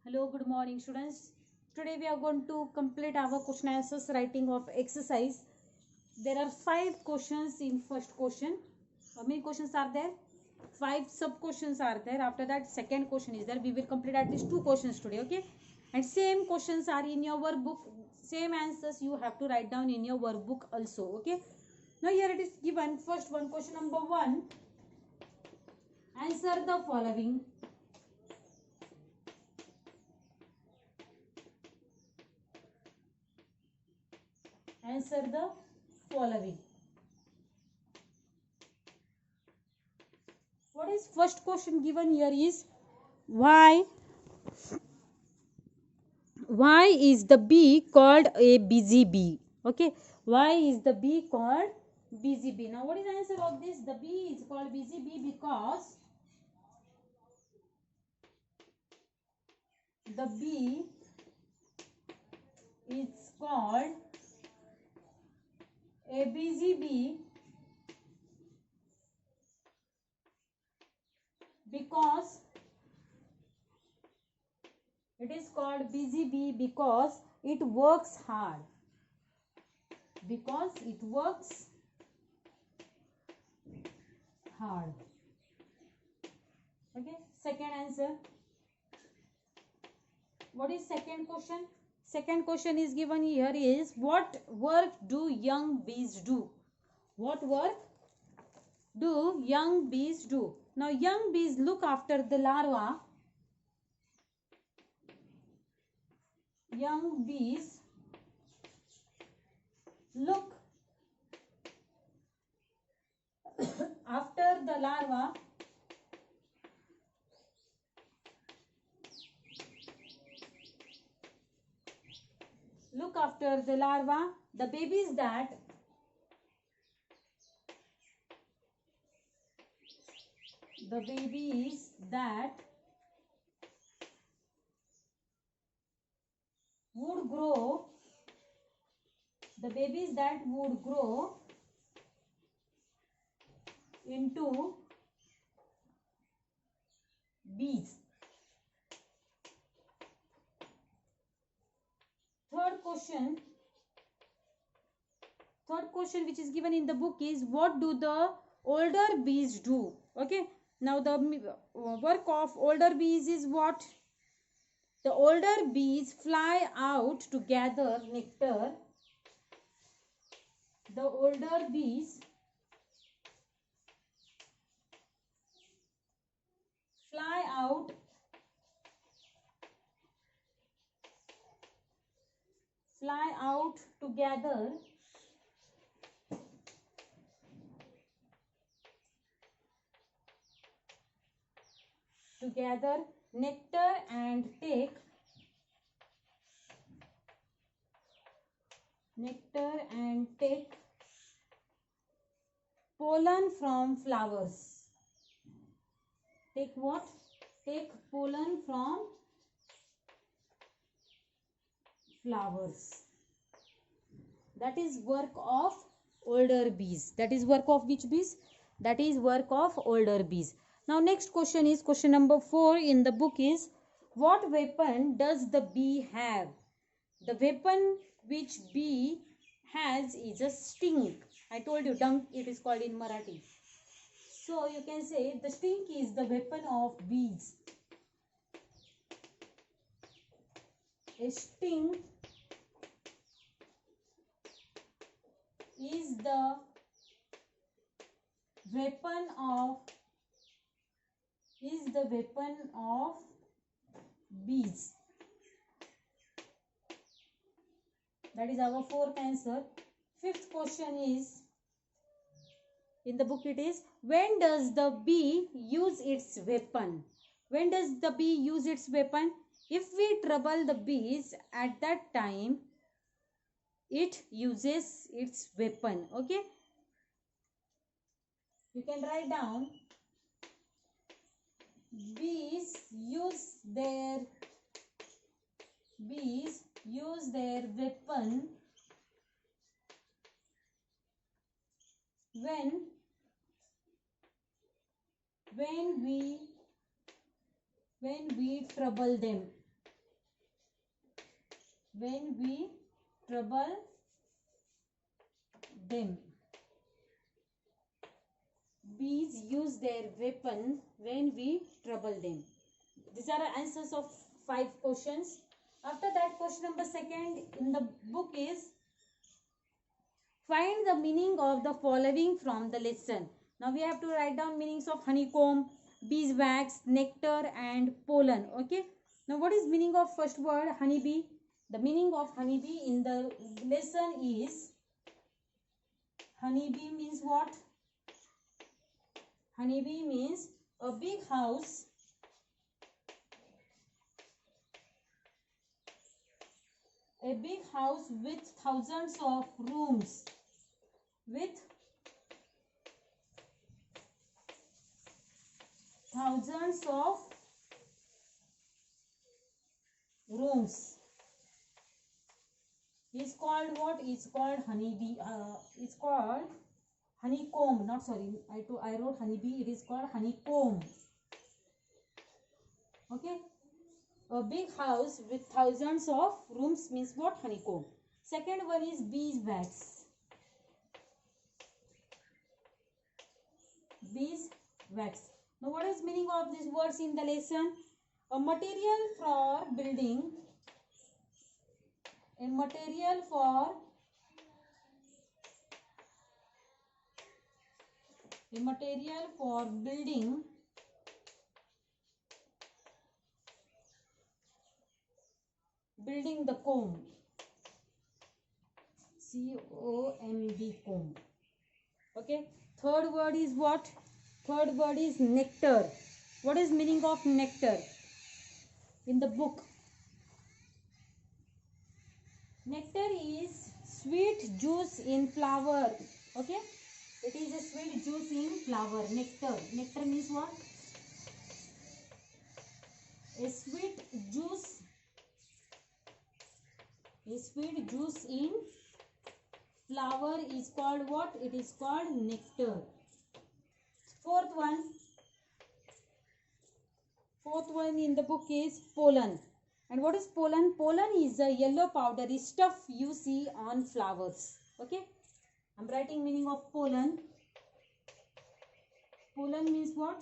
Hello, good morning, students. Today we are going to complete our question answers writing of exercise. There are 5 questions in first question. How many questions are there? 5 sub questions are there. After that, second question is there. We will complete at least 2 questions today. Okay, and same questions are in your workbook. Same answers you have to write down in your workbook also. Okay. Now here it is given. First one, question number 1. Answer the following. Answer the following. What is first question given here is why is the bee called a busy bee? Okay, why is the bee called busy bee? Now what is the answer of this? The bee is called busy bee because the bee is called a busy bee because it is called busy bee because it works hard. Because it works hard. Okay, second answer. What is second question? Second question is given here is what work do young bees do? What work do young bees do? Now young bees look after the larva. Young bees look after the larva the babies that would grow into bees. Third question which is given in the book is what do the older bees do? Okay, now the work of older bees is what? The older bees fly out to gather nectar. The older bees fly out to gather nectar and take pollen from flowers. Take what? Take pollen from flowers. That is work of older bees. That is work of which bees? That is work of older bees. Now next question is question number 4 in the book is what weapon does the bee have? The weapon which bee has is a sting. I told you dung it is called in Marathi. So you can say the sting is the weapon of bees. A sting is the weapon of bees. That is our fourth answer. Fifth question is in the book it is when does the bee use its weapon? When does the bee use its weapon? If we trouble the bees at that time it uses its weapon. Okay, you can write down bees use their weapon when we trouble them. when we trouble them. Bees use their weapon when we trouble them. These are answers of 5 questions. After that, question number 2 in the book is find the meaning of the following from the lesson. Now we have to write down meanings of honeycomb, beeswax, nectar and pollen. Okay. Now what is meaning of first word honeybee? The meaning of honeybee in the lesson is honeybee means what? Honeybee means a big house with thousands of rooms. With thousands of rooms is called what? Is called honeybee. It's called honeycomb. Not sorry. I wrote honeybee. It is called honeycomb. Okay. A big house with thousands of rooms means what? Honeycomb. Second one is beeswax. Beeswax. Now what is meaning of these words in the lesson? A material for building. A material for building the comb. C-O-M-B, comb. Okay. Third word is what? Third word is nectar. What is meaning of nectar in the book? Nectar is sweet juice in flower. Okay. It is a sweet juice in flower. Nectar. Nectar means what? A sweet juice in flower is called what? It is called nectar. Fourth one in the book is pollen. And what is pollen? Pollen is a yellow powdery stuff you see on flowers. Okay. I'm writing meaning of pollen. Pollen means what?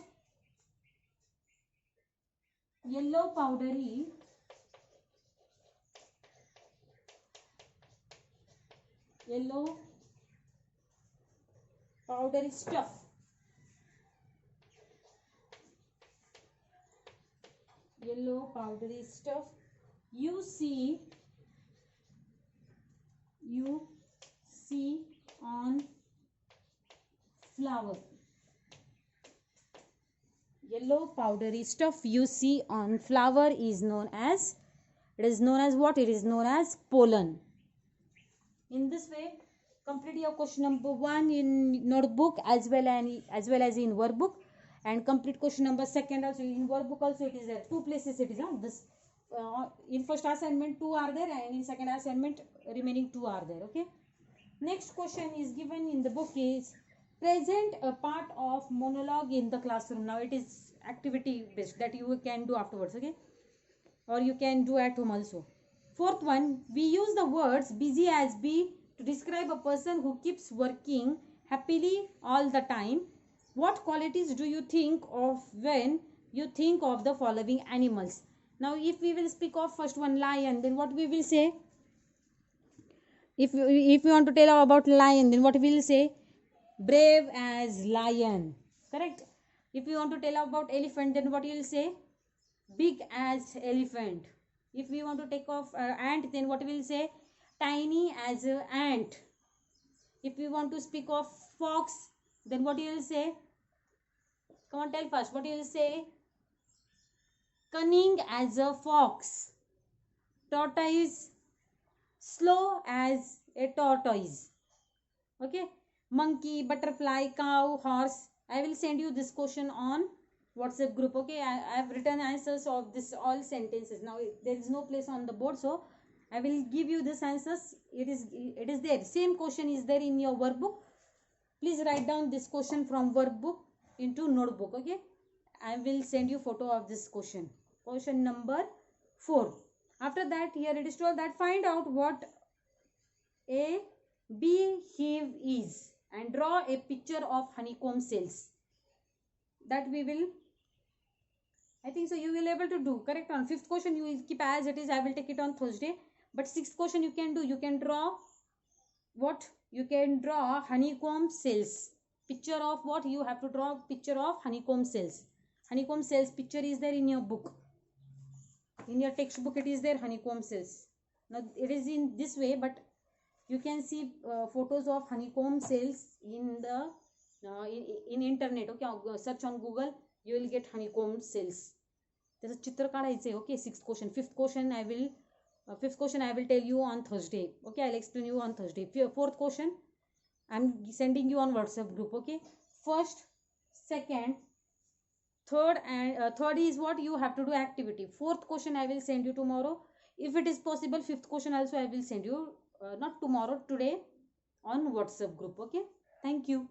Yellow powdery stuff. Yellow powdery stuff you see on flower. Yellow powdery stuff you see on flower is known as, it is known as what? It is known as pollen. In this way, complete your question number 1 in notebook as well as in workbook, and complete question number 2 also in workbook. Also it is there 2 places it is on this. In first assignment 2 are there, and in second assignment remaining 2 are there. Okay. Next question is given in the book is present a part of monologue in the classroom. Now it is activity based that you can do afterwards. Okay, or you can do at home also. Fourth one, we use the words busy as be to describe a person who keeps working happily all the time. What qualities do you think of when you think of the following animals? Now if we will speak of first one, lion, then what we will say? If you want to tell about lion, then what we will say? Brave as lion. Correct. If you want to tell about elephant, then what you will say? Big as elephant. If we want to take off ant, then what we will say? Tiny as a ant. If we want to speak of fox, then what you will say? Come on, tell first. What you will say? Cunning as a fox. Tortoise, slow as a tortoise. Okay. Monkey, butterfly, cow, horse. I will send you this question on WhatsApp group. Okay. I have written answers of this all sentences. Now there is no place on the board, so I will give you this answers. It is there. Same question is there in your workbook. Please write down this question from workbook into notebook. Okay. I will send you photo of this question. Question number 4. After that, here it is told that find out what a beehive is and draw a picture of honeycomb cells. That we will, I think so you will able to do. Correct? On fifth question you will keep as it is. I will take it on Thursday. But sixth question you can do. You can draw what? You can draw honeycomb cells. Picture of what? You have to draw picture of honeycomb cells. Honeycomb cells picture is there in your book. In your textbook it is there, honeycomb cells. Now it is in this way, but you can see photos of honeycomb cells in the in internet. Okay, search on Google, you will get honeycomb cells. त्याचं चित्र काढायचं आहे. Okay, sixth question. Fifth question I will tell you on Thursday. Okay, I'll explain you on Thursday. Fourth question I'm sending you on WhatsApp group. Okay, first, second, third, and third is what you have to do activity. Fourth question I will send you tomorrow. If it is possible, fifth question also I will send you not tomorrow, today on WhatsApp group. Okay, thank you.